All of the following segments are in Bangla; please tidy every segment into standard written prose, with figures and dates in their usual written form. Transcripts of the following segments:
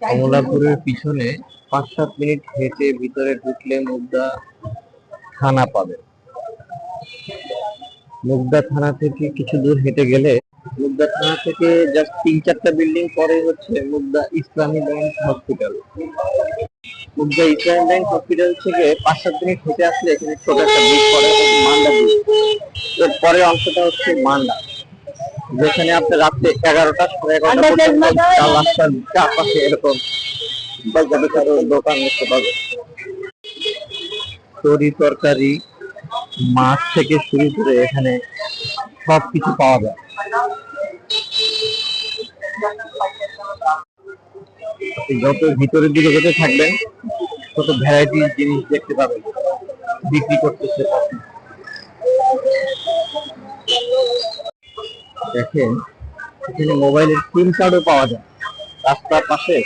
কমলাপুরের পিছনে 5-7 মিনিট হেঁটে ভিতরে ঢুকলে মুগদা থানা পাবে। মুগদা থানা থেকে কিছু দূর হেঁটে গেলে, মুগদা থানা থেকে জাস্ট 3-4টা বিল্ডিং পরে হচ্ছে মুগদা ইসলামী ব্যাংক হসপিটাল। মুগদা ইসলামী ব্যাংক হসপিটাল থেকে 5-7 মিনিট হেঁটে আসলে এখানে ছোট একটা ব্রিজ পড়ে, মান্ডা ব্রিজ। এর পরের অংশটা হচ্ছে মান্ডা, যেখানে আপনার রাত্রে 11টা, 11:30 পর্যন্ত রাস্তার চারপাশে এরকম দোকান দেখতে পাবে। তরি তরকারি, মাছ থেকে শুরু করে এখানে সবকিছু পাওয়া যায়। যত ভিতরের দিকে যেতে থাকবেন তত ভ্যারাইটি জিনিস দেখতে পাবেন বিক্রি করতেছে। দেখেন এখানে মোবাইলের সিম কার্ডও পাওয়া যায়। রাস্তার পাশে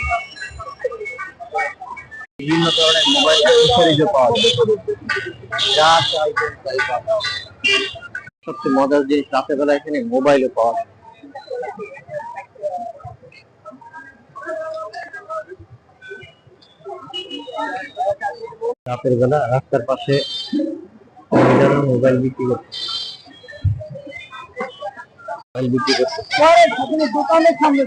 বিভিন্ন ধরনের মোবাইল অ্যাক্সেসরিজও পাওয়া যায়, যা চাইবেন তাই পাবেন। সবচেয়ে মজার জিনিস, রাতের বেলা এখানে মোবাইলও পাওয়া যায়। রাতের বেলা রাস্তার পাশে মোবাইল বিক্রি করছে, দোকানের সামনে